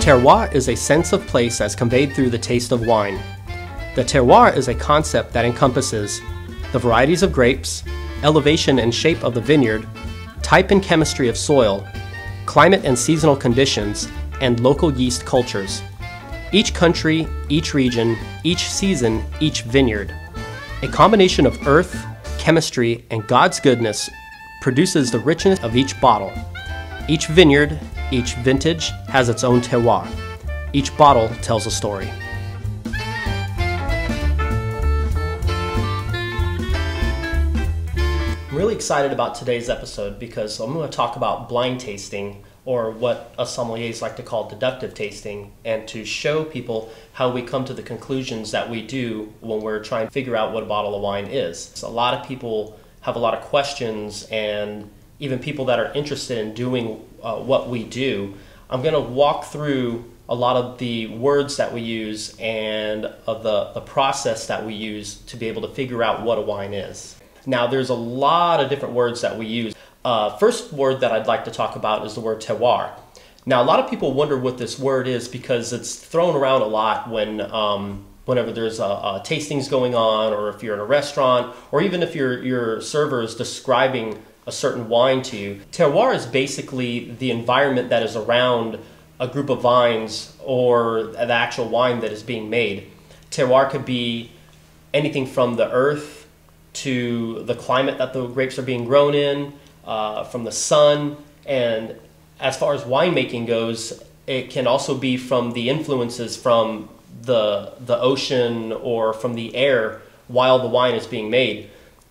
Terroir is a sense of place as conveyed through the taste of wine. The terroir is a concept that encompasses the varieties of grapes, elevation and shape of the vineyard, type and chemistry of soil, climate and seasonal conditions, and local yeast cultures. Each country, each region, each season, each vineyard. A combination of earth, chemistry, and God's goodness produces the richness of each bottle. Each vineyard, each vintage has its own terroir. Each bottle tells a story. I'm really excited about today's episode because I'm going to talk about blind tasting, or what us sommeliers like to call deductive tasting, and to show people how we come to the conclusions that we do when we're trying to figure out what a bottle of wine is. So a lot of people have a lot of questions, and even people that are interested in doing what we do. I'm going to walk through a lot of the words that we use and of the process that we use to be able to figure out what a wine is. Now, there's a lot of different words that we use. First word that I'd like to talk about is the word terroir. Now, a lot of people wonder what this word is because it's thrown around a lot when whenever there's tastings going on, or if you're in a restaurant, or even if your server is describing a certain wine to you. Terroir is basically the environment that is around a group of vines or the actual wine that is being made. Terroir could be anything from the earth to the climate that the grapes are being grown in, from the sun, and as far as winemaking goes, it can also be from the influences from the ocean or from the air while the wine is being made.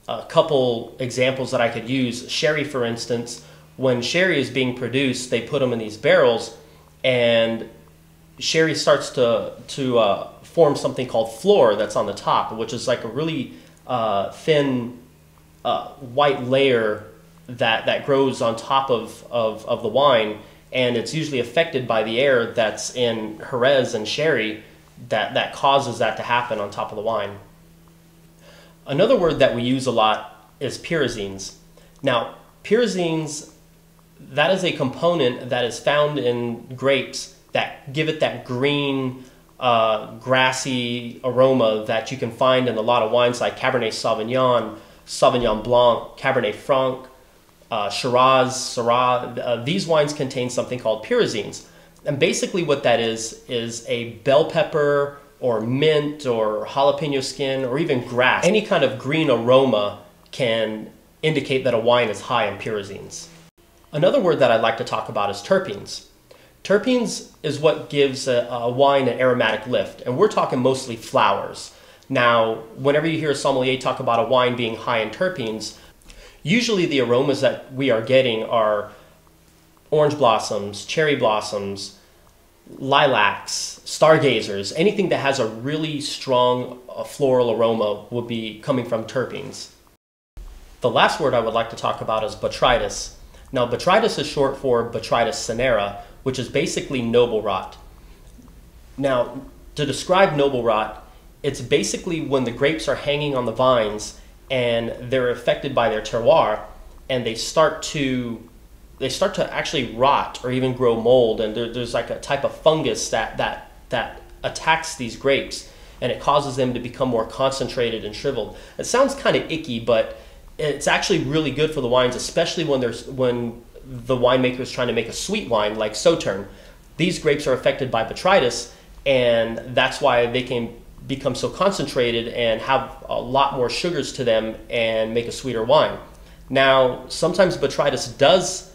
A couple examples that I could use: sherry, for instance. When sherry is being produced, they put them in these barrels, and sherry starts to form something called floor that's on the top, which is like a really thin white layer that grows on top of the wine, and it's usually affected by the air that's in Jerez and sherry that causes that to happen on top of the wine. Another word that we use a lot is pyrazines. Now, pyrazines, that is a component that is found in grapes that give it that green, grassy aroma that you can find in a lot of wines like Cabernet Sauvignon, Sauvignon Blanc, Cabernet Franc, Shiraz, Syrah. These wines contain something called pyrazines. And basically what that is a bell pepper or mint or jalapeno skin or even grass. Any kind of green aroma can indicate that a wine is high in pyrazines. Another word that I'd like to talk about is terpenes. Terpenes is what gives a wine an aromatic lift, and we're talking mostly flowers. Now, whenever you hear a sommelier talk about a wine being high in terpenes, usually the aromas that we are getting are orange blossoms, cherry blossoms, lilacs, stargazers. Anything that has a really strong floral aroma will be coming from terpenes. The last word I would like to talk about is botrytis. Now, botrytis is short for Botrytis cinerea, which is basically noble rot. Now, to describe noble rot, it's basically when the grapes are hanging on the vines and they're affected by their terroir, and they start to actually rot or even grow mold, and there's like a type of fungus that attacks these grapes, and it causes them to become more concentrated and shriveled. It sounds kind of icky, but it's actually really good for the wines, especially when the winemaker is trying to make a sweet wine like Sauterne. These grapes are affected by botrytis, and that's why they can become so concentrated and have a lot more sugars to them and make a sweeter wine. Now, sometimes botrytis does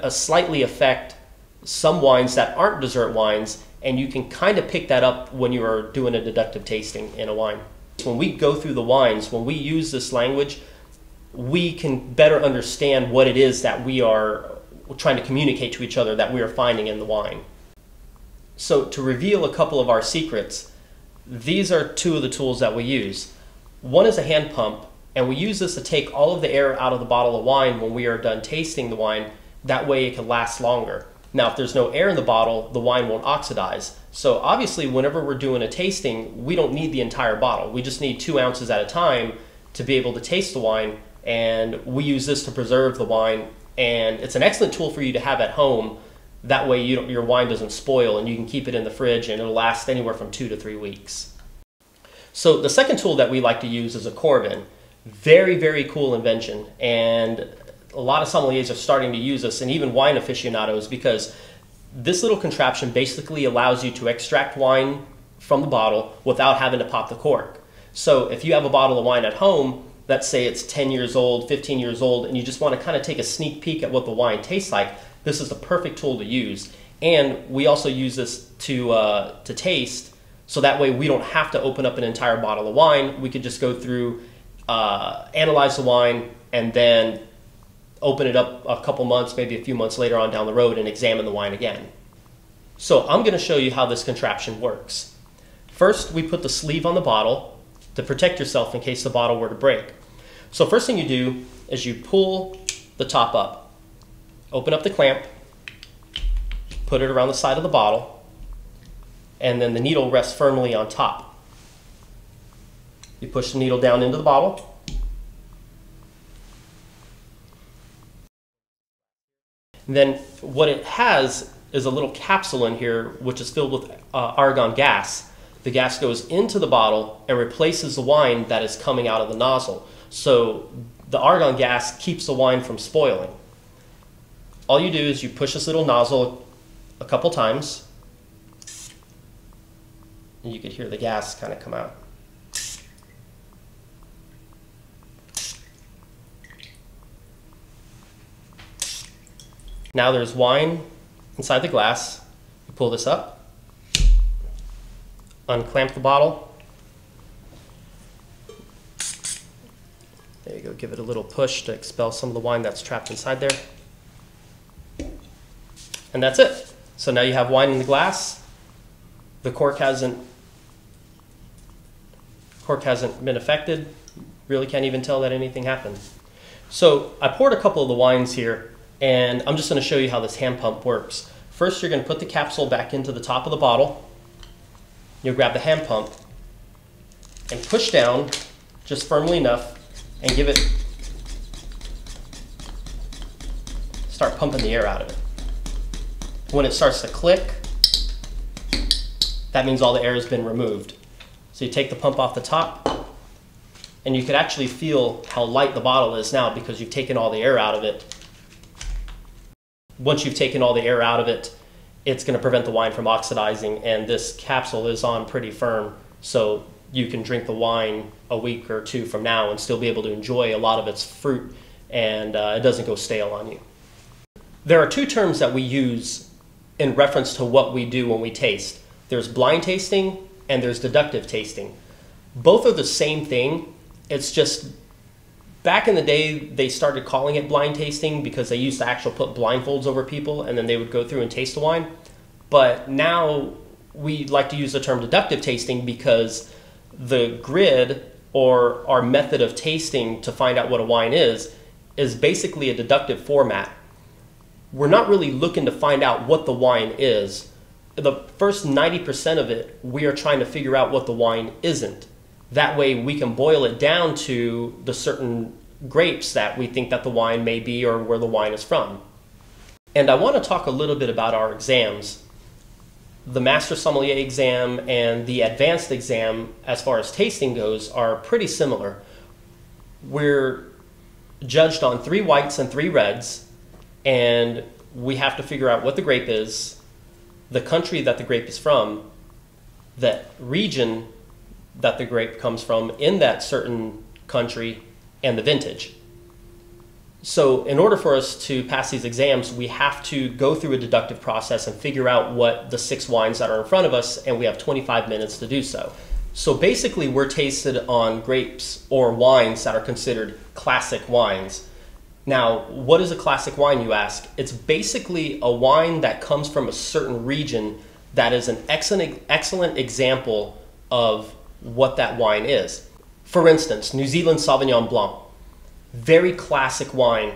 slightly affect some wines that aren't dessert wines, and you can kind of pick that up when you are doing a deductive tasting in a wine. When we go through the wines, when we use this language, we can better understand what it is that we are trying to communicate to each other that we are finding in the wine. So to reveal a couple of our secrets, these are two of the tools that we use. One is a hand pump, and we use this to take all of the air out of the bottle of wine when we are done tasting the wine. That way it can last longer. Now, if there's no air in the bottle, the wine won't oxidize. So obviously, whenever we're doing a tasting, we don't need the entire bottle. We just need 2 ounces at a time to be able to taste the wine, and we use this to preserve the wine. And it's an excellent tool for you to have at home That way your wine doesn't spoil and you can keep it in the fridge and it'll last anywhere from 2 to 3 weeks. So the second tool that we like to use is a Corbin. Very, very cool invention. And a lot of sommeliers are starting to use this, and even wine aficionados, because this little contraption basically allows you to extract wine from the bottle without having to pop the cork. So if you have a bottle of wine at home, let's say it's 10 years old, 15 years old, and you just want to kind of take a sneak peek at what the wine tastes like, this is the perfect tool to use. And we also use this to taste, so that way we don't have to open up an entire bottle of wine. We could just go through, analyze the wine, and then open it up a couple months, maybe a few months later on down the road, and examine the wine again. So I'm going to show you how this contraption works. First, we put the sleeve on the bottle to protect yourself in case the bottle were to break. So first thing you do is you pull the top up, open up the clamp, put it around the side of the bottle, and then the needle rests firmly on top. You push the needle down into the bottle, then what it has is a little capsule in here which is filled with argon gas. The gas goes into the bottle and replaces the wine that is coming out of the nozzle. So the argon gas keeps the wine from spoiling. All you do is you push this little nozzle a couple times, and you could hear the gas kind of come out. Now there's wine inside the glass. You pull this up, unclamp the bottle. There you go, give it a little push to expel some of the wine that's trapped inside there. And that's it. So now you have wine in the glass. The cork hasn't been affected. Really can't even tell that anything happened. So I poured a couple of the wines here, and I'm just going to show you how this hand pump works. First, you're going to put the capsule back into the top of the bottle. You'll grab the hand pump and push down just firmly enough and give it, start pumping the air out of it. When it starts to click, that means all the air has been removed. So you take the pump off the top, and you could actually feel how light the bottle is now because you've taken all the air out of it. Once you've taken all the air out of it, it's going to prevent the wine from oxidizing, and this capsule is on pretty firm, so you can drink the wine a week or two from now and still be able to enjoy a lot of its fruit, and it doesn't go stale on you. There are two terms that we use in reference to what we do when we taste. There's blind tasting and there's deductive tasting. Both are the same thing. It's just back in the day they started calling it blind tasting because they used to actually put blindfolds over people and then they would go through and taste the wine. But now we like to use the term deductive tasting because the grid, or our method of tasting to find out what a wine is basically a deductive format. We're not really looking to find out what the wine is. The first 90% of it, we are trying to figure out what the wine isn't. That way we can boil it down to the certain grapes that we think that the wine may be or where the wine is from. And I want to talk a little bit about our exams. The Master Sommelier exam and the Advanced exam, as far as tasting goes, are pretty similar. We're judged on 3 whites and 3 reds, and we have to figure out what the grape is, the country that the grape is from, the region that the grape comes from in that certain country, and the vintage. So in order for us to pass these exams, we have to go through a deductive process and figure out what the 6 wines that are in front of us, and we have 25 minutes to do so. So basically we're tasted on grapes or wines that are considered classic wines. Now, what is a classic wine, you ask? It's basically a wine that comes from a certain region that is an excellent example of what that wine is. For instance, New Zealand Sauvignon Blanc, very classic wine.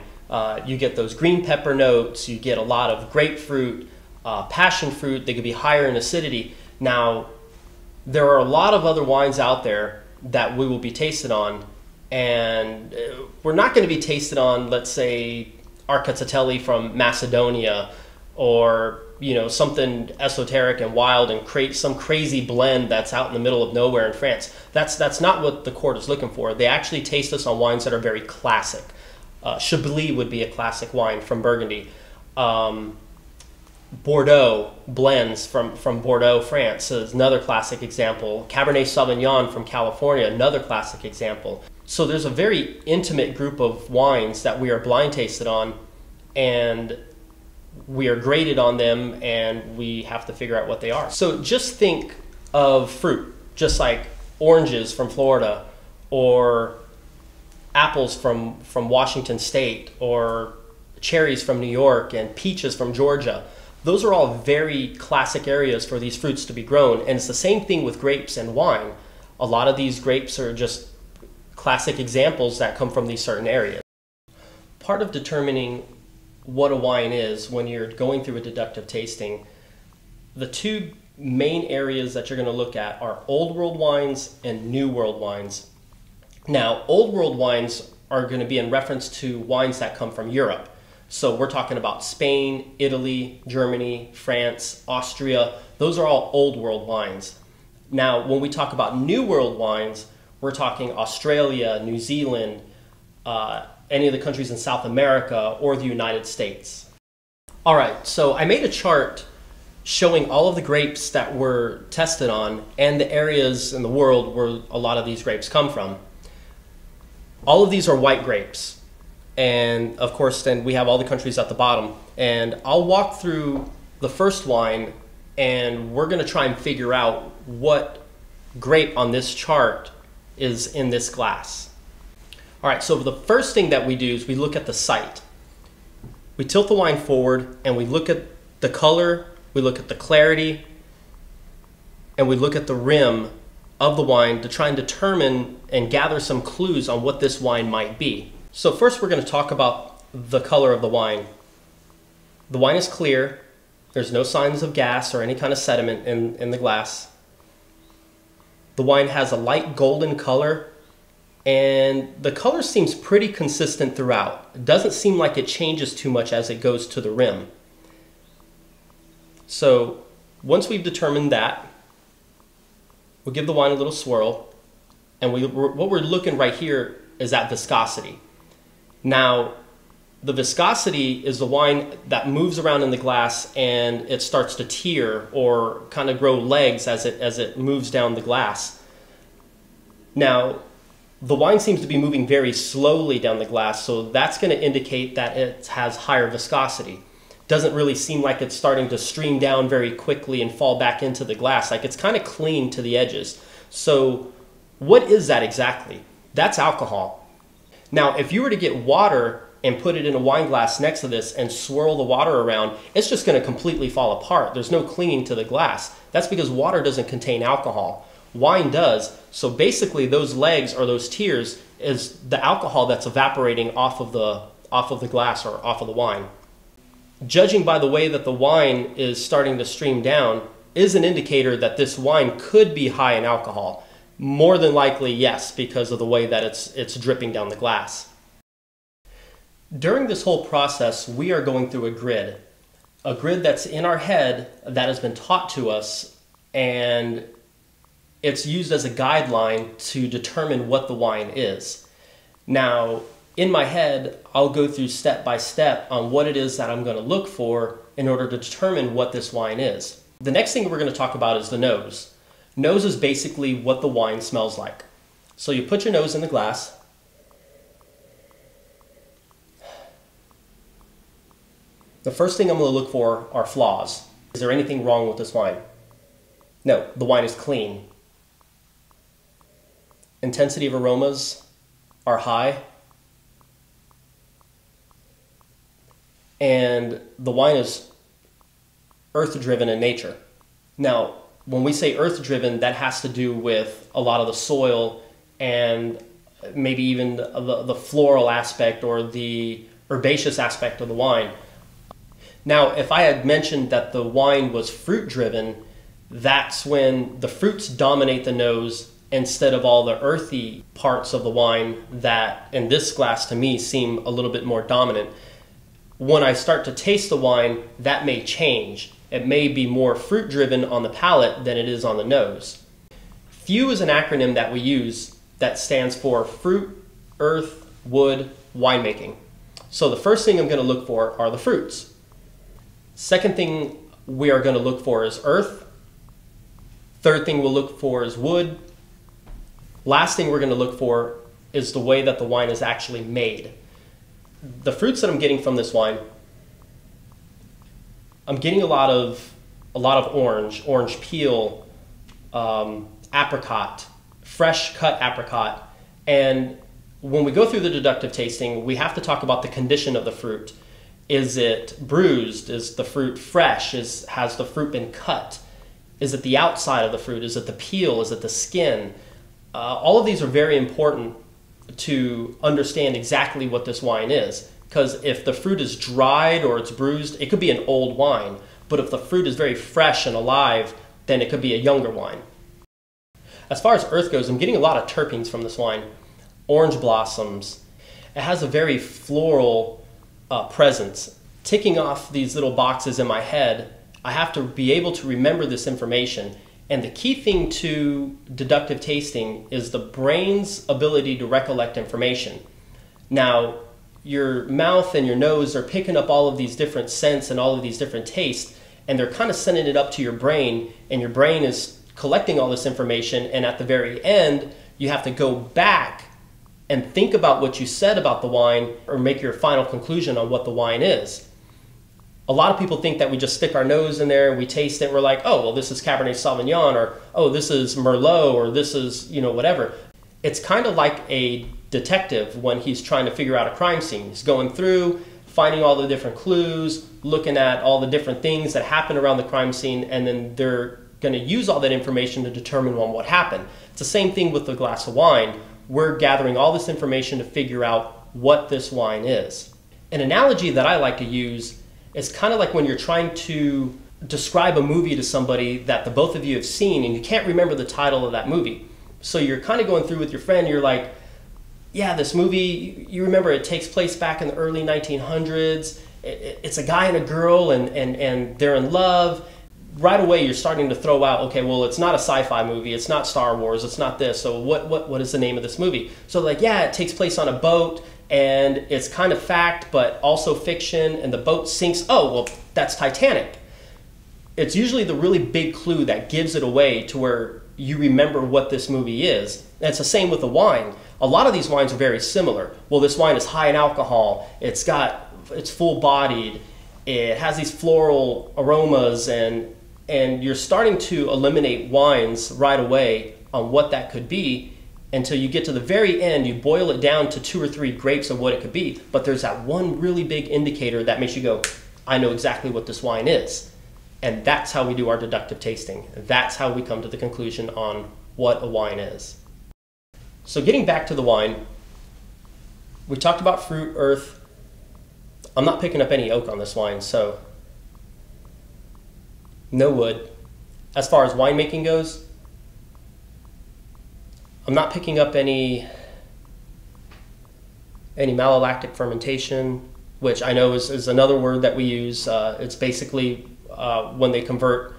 You get those green pepper notes, you get a lot of grapefruit, passion fruit. They could be higher in acidity. Now, there are a lot of other wines out there that we will be tasted on, and we're not going to be tasted on, let's say, Arcatatelli from Macedonia or something esoteric and wild and create some crazy blend that's out in the middle of nowhere in France. That's not what the court is looking for. They actually taste us on wines that are very classic. Chablis would be a classic wine from Burgundy. Bordeaux blends from Bordeaux, France is another classic example. Cabernet Sauvignon from California, another classic example. So there's a very intimate group of wines that we are blind tasted on, and we are graded on them, and we have to figure out what they are. So just think of fruit, just like oranges from Florida, or apples from Washington State, or cherries from New York, and peaches from Georgia. Those are all very classic areas for these fruits to be grown, and it's the same thing with grapes and wine. A lot of these grapes are just classic examples that come from these certain areas. Part of determining what a wine is when you're going through a deductive tasting, the two main areas that you're going to look at are Old World wines and New World wines. Now, Old World wines are going to be in reference to wines that come from Europe. So we're talking about Spain, Italy, Germany, France, Austria. Those are all Old World wines. Now, when we talk about New World wines, we're talking Australia, New Zealand, any of the countries in South America, or the United States. All right, so I made a chart showing all of the grapes that were tested on and the areas in the world where a lot of these grapes come from. All of these are white grapes. And of course, then we have all the countries at the bottom. And I'll walk through the first wine, and we're going to try and figure out what grape on this chart is in this glass. All right, so the first thing that we do is we look at the sight. We tilt the wine forward, and we look at the color, we look at the clarity, and we look at the rim of the wine to try and determine and gather some clues on what this wine might be. So first we're going to talk about the color of the wine. The wine is clear. There's no signs of gas or any kind of sediment in the glass. The wine has a light golden color, and the color seems pretty consistent throughout. It doesn't seem like it changes too much as it goes to the rim. So once we've determined that, we'll give the wine a little swirl, and what we're looking right here is at viscosity. Now, the viscosity is the wine that moves around in the glass and it starts to tear or kind of grow legs as it moves down the glass. Now, the wine seems to be moving very slowly down the glass, so that's going to indicate that it has higher viscosity. Doesn't really seem like it's starting to stream down very quickly and fall back into the glass. Like it's kind of clean to the edges. So what is that exactly? That's alcohol. Now, if you were to get water and put it in a wine glass next to this and swirl the water around, it's just going to completely fall apart. There's no clinging to the glass. That's because water doesn't contain alcohol. Wine does. So basically those legs or those tears is the alcohol that's evaporating off of the glass or off of the wine. Judging by the way that the wine is starting to stream down is an indicator that this wine could be high in alcohol. More than likely, yes, because of the way that it's dripping down the glass. During this whole process, we are going through a grid that's in our head that has been taught to us, and it's used as a guideline to determine what the wine is. Now, in my head, I'll go through step by step on what it is that I'm going to look for in order to determine what this wine is. The next thing we're going to talk about is the nose. Nose is basically what the wine smells like. So you put your nose in the glass. The first thing I'm going to look for are flaws. Is there anything wrong with this wine? No, the wine is clean. Intensity of aromas are high. And the wine is earth-driven in nature. Now, when we say earth-driven, that has to do with a lot of the soil and maybe even the floral aspect or the herbaceous aspect of the wine. Now, if I had mentioned that the wine was fruit-driven, that's when the fruits dominate the nose instead of all the earthy parts of the wine that, in this glass to me, seem a little bit more dominant. when I start to taste the wine, that may change. It may be more fruit driven on the palate than it is on the nose. FEW is an acronym that we use that stands for fruit, earth, wood, winemaking. So the first thing I'm going to look for are the fruits. Second thing we are going to look for is earth. Third thing we'll look for is wood. Last thing we're going to look for is the way that the wine is actually made. The fruits that I'm getting from this wine, I'm getting a lot of orange peel, apricot, fresh cut apricot. And when we go through the deductive tasting, we have to talk about the condition of the fruit. Is it bruised? Is the fruit fresh? Has the fruit been cut? Is it the outside of the fruit? Is it the peel? Is it the skin? All of these are very important to understand exactly what this wine is. Because if the fruit is dried or it's bruised, it could be an old wine. But if the fruit is very fresh and alive, then it could be a younger wine. As far as earth goes, I'm getting a lot of terpenes from this wine. Orange blossoms. It has a very floral presence. Ticking off these little boxes in my head, I have to be able to remember this information. And the key thing to deductive tasting is the brain's ability to recollect information. Now, your mouth and your nose are picking up all of these different scents and all of these different tastes, and they're kind of sending it up to your brain, and your brain is collecting all this information, and at the very end, you have to go back and think about what you said about the wine or make your final conclusion on what the wine is. A lot of people think that we just stick our nose in there and we taste it. We're like, oh, well, this is Cabernet Sauvignon, or oh, this is Merlot, or this is, whatever. It's kind of like a detective when he's trying to figure out a crime scene. He's going through, finding all the different clues, looking at all the different things that happen around the crime scene, and then they're going to use all that information to determine on what happened. It's the same thing with the glass of wine. We're gathering all this information to figure out what this wine is. An analogy that I like to use is kind of like when you're trying to describe a movie to somebody that the both of you have seen and you can't remember the title of that movie. So you're kind of going through with your friend, you're like, yeah, this movie, you remember it takes place back in the early 1900s. It's a guy and a girl and they're in love. Right away you're starting to throw out, okay, well, it's not a sci-fi movie, it's not Star Wars, it's not this, so what is the name of this movie? So like, yeah, it takes place on a boat and it's kind of fact but also fiction, and the boat sinks. Oh, well, that's Titanic. It's usually the really big clue that gives it away to where you remember what this movie is. And it's the same with the wine. A lot of these wines are very similar. Well, this wine is high in alcohol, it's full-bodied, it has these floral aromas, and you're starting to eliminate wines right away on what that could be until you get to the very end. You boil it down to 2 or 3 grapes of what it could be, but there's that one really big indicator that makes you go, I know exactly what this wine is. And that's how we do our deductive tasting. That's how we come to the conclusion on what a wine is. So getting back to the wine, we talked about fruit, earth. I'm not picking up any oak on this wine, so no wood. As far as winemaking goes, I'm not picking up any malolactic fermentation, which I know is another word that we use. It's basically when they convert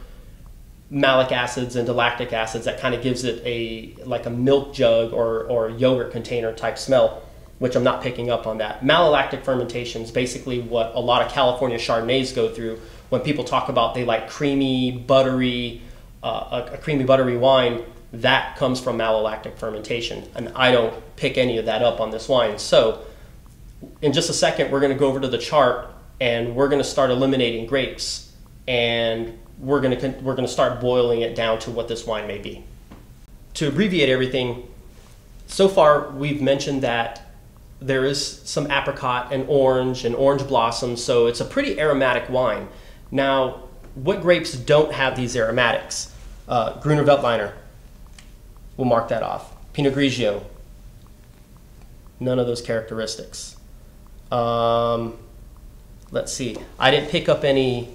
malic acids into lactic acids, that kind of gives it like a milk jug or yogurt container type smell, which I'm not picking up on that. Malolactic fermentation is basically what a lot of California Chardonnays go through. When people talk about they like creamy, buttery, a creamy, buttery wine, that comes from malolactic fermentation. And I don't pick any of that up on this wine. So in just a second, we're going to go over to the chart and we're going to start eliminating grapes. And we're going to start boiling it down to what this wine may be. To abbreviate everything, so far we've mentioned that there is some apricot and orange blossoms, so it's a pretty aromatic wine. Now, what grapes don't have these aromatics? Gruner Veltliner, we'll mark that off. Pinot Grigio, none of those characteristics. Let's see, I didn't pick up any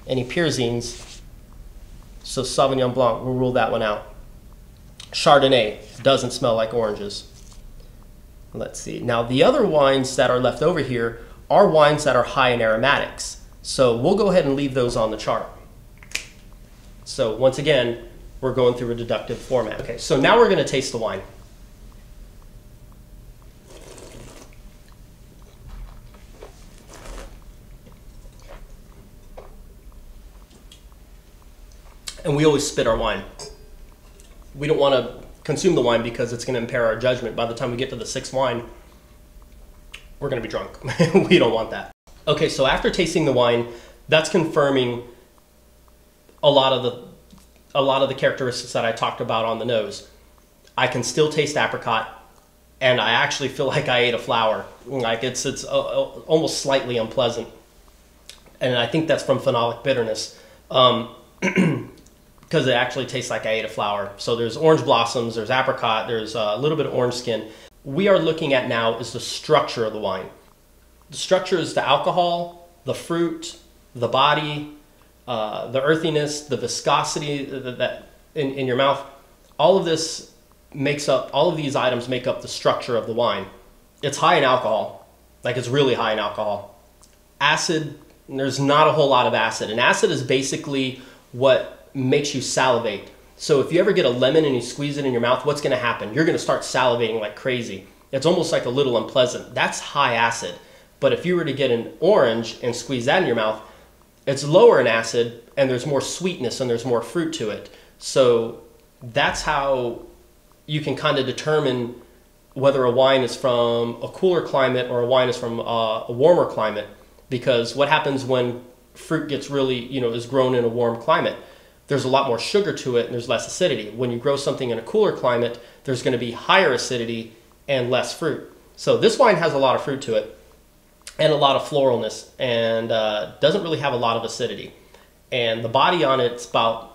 Pierzines, so Sauvignon Blanc, we'll rule that one out. Chardonnay doesn't smell like oranges. Let's see. Now the other wines that are left over here are wines that are high in aromatics. So we'll go ahead and leave those on the chart. So once again, we're going through a deductive format. Okay, so now we're going to taste the wine. And we always spit our wine. We don't want to consume the wine because it's going to impair our judgment. By the time we get to the sixth wine, we're going to be drunk. We don't want that. Okay, so after tasting the wine, that's confirming a lot of the characteristics that I talked about on the nose. I can still taste apricot, and I actually feel like I ate a flower. Like it's almost slightly unpleasant, and I think that's from phenolic bitterness. Because it actually tastes like I ate a flower. So there's orange blossoms, there's apricot, there's a little bit of orange skin. We are looking at now is the structure of the wine. The structure is the alcohol, the fruit, the body, the earthiness, the viscosity that in your mouth. All of this makes up, all of these items make up the structure of the wine. It's high in alcohol, like it's really high in alcohol. Acid, there's not a whole lot of acid. And acid is basically what makes you salivate. So if you ever get a lemon and you squeeze it in your mouth, what's going to happen? You're going to start salivating like crazy. It's almost like a little unpleasant. That's high acid. But if you were to get an orange and squeeze that in your mouth, it's lower in acid and there's more sweetness and there's more fruit to it. So that's how you can kind of determine whether a wine is from a cooler climate or a wine is from a warmer climate. Because what happens when fruit gets really, is grown in a warm climate? There's a lot more sugar to it and there's less acidity. When you grow something in a cooler climate, there's going to be higher acidity and less fruit. So this wine has a lot of fruit to it and a lot of floralness, and doesn't really have a lot of acidity. And the body on it's about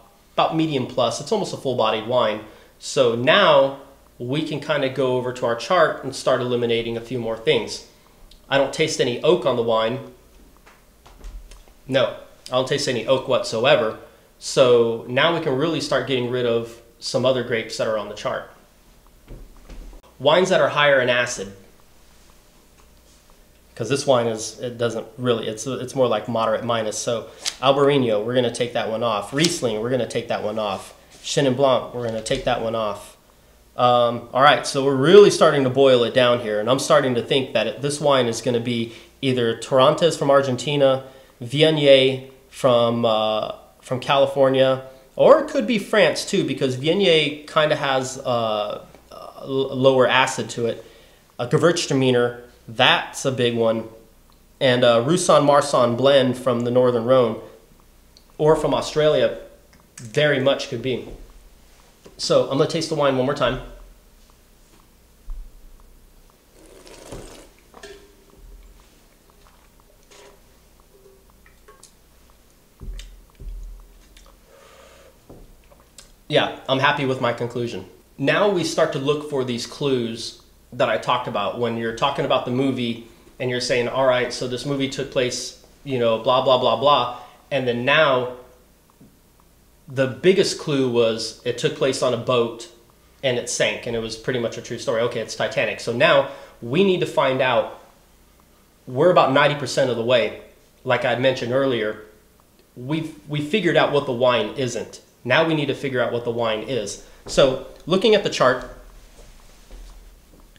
medium plus. It's almost a full-bodied wine. So now we can kind of go over to our chart and start eliminating a few more things. I don't taste any oak on the wine. No, I don't taste any oak whatsoever. So now we can really start getting rid of some other grapes that are on the chart. Wines that are higher in acid. Because this wine it's more like moderate minus. So Albarino, we're going to take that one off. Riesling, we're going to take that one off. Chenin Blanc, we're going to take that one off. All right, so we're really starting to boil it down here. And I'm starting to think that this wine is going to be either Torrontés from Argentina, Viognier from California, or it could be France too, because Viognier kind of has lower acid to it. A Gewürztraminer, that's a big one. And a Roussanne-Marsanne blend from the Northern Rhone or from Australia very much could be. So I'm going to taste the wine one more time. Yeah, I'm happy with my conclusion. Now we start to look for these clues that I talked about when you're talking about the movie and you're saying, all right, so this movie took place, blah, blah, blah, blah. And then now the biggest clue was it took place on a boat and it sank, and it was pretty much a true story. Okay, it's Titanic. So now we need to find out, we're about 90% of the way. Like I mentioned earlier, we figured out what the wine isn't. Now we need to figure out what the wine is. So looking at the chart,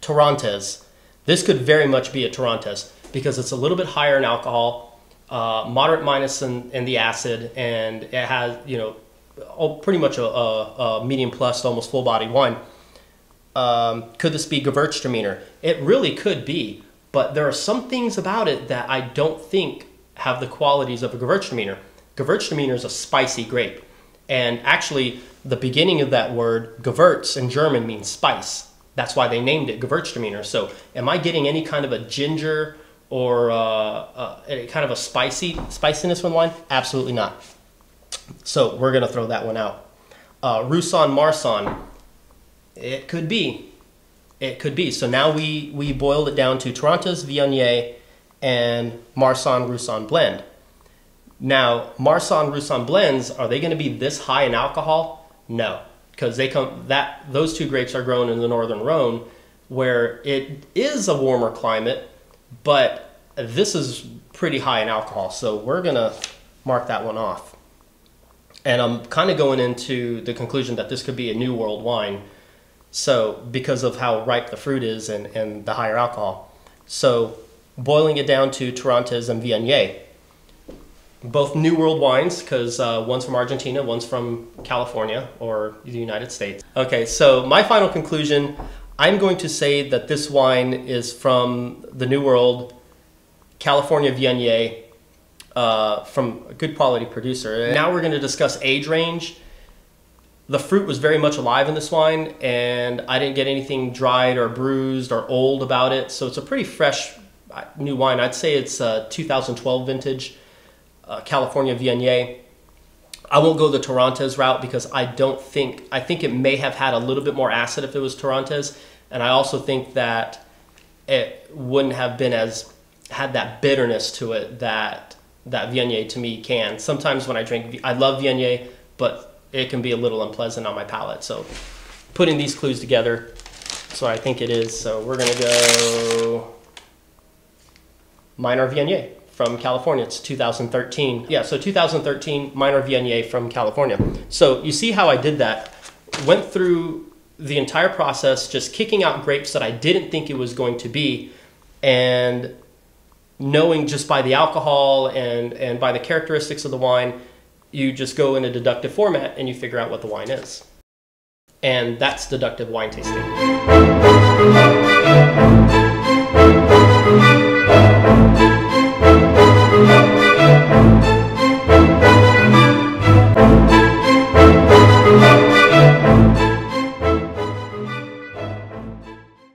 Torrontés. This could very much be a Torrontés because it's a little bit higher in alcohol, moderate minus in the acid, and it has, pretty much a medium plus to almost full-bodied wine. Could this be Gewürztraminer? It really could be, but there are some things about it that I don't think have the qualities of a Gewürztraminer. Gewürztraminer is a spicy grape. And actually, the beginning of that word, Gewürz, in German means spice. That's why they named it Gewürztraminer. So am I getting any kind of a ginger or kind of a spiciness from the wine? Absolutely not. So we're going to throw that one out. Roussanne-Marsanne, it could be. It could be. So now we boiled it down to Torrontés, Viognier, and Marsanne-Roussanne blend. Now, Marsanne-Roussanne blends, are they going to be this high in alcohol? No, because those two grapes are grown in the Northern Rhone, where it is a warmer climate, but this is pretty high in alcohol, so we're gonna mark that one off. And I'm kind of going into the conclusion that this could be a New World wine, so because of how ripe the fruit is and the higher alcohol. So boiling it down to Torrontés and Viognier. Both New World wines, because one's from Argentina, one's from California or the United States. Okay, so my final conclusion, I'm going to say that this wine is from the New World, California Viognier, from a good quality producer. Now we're going to discuss age range. The fruit was very much alive in this wine, and I didn't get anything dried or bruised or old about it, so it's a pretty fresh new wine. I'd say it's a 2012 vintage, California Viognier. I won't go the Torrontés route because I think it may have had a little bit more acid if it was Torrontés, and I also think that it wouldn't have been had that bitterness to it that Viognier to me can. Sometimes when I drink, I love Viognier, but it can be a little unpleasant on my palate. So putting these clues together, so I think it is. So we're gonna go Minor Viognier from California. It's 2013. Yeah, so 2013 Minor Viognier from California. So you see how I did that? Went through the entire process, just kicking out grapes that I didn't think it was going to be, and knowing just by the alcohol and by the characteristics of the wine, you just go in a deductive format and you figure out what the wine is. And that's deductive wine tasting.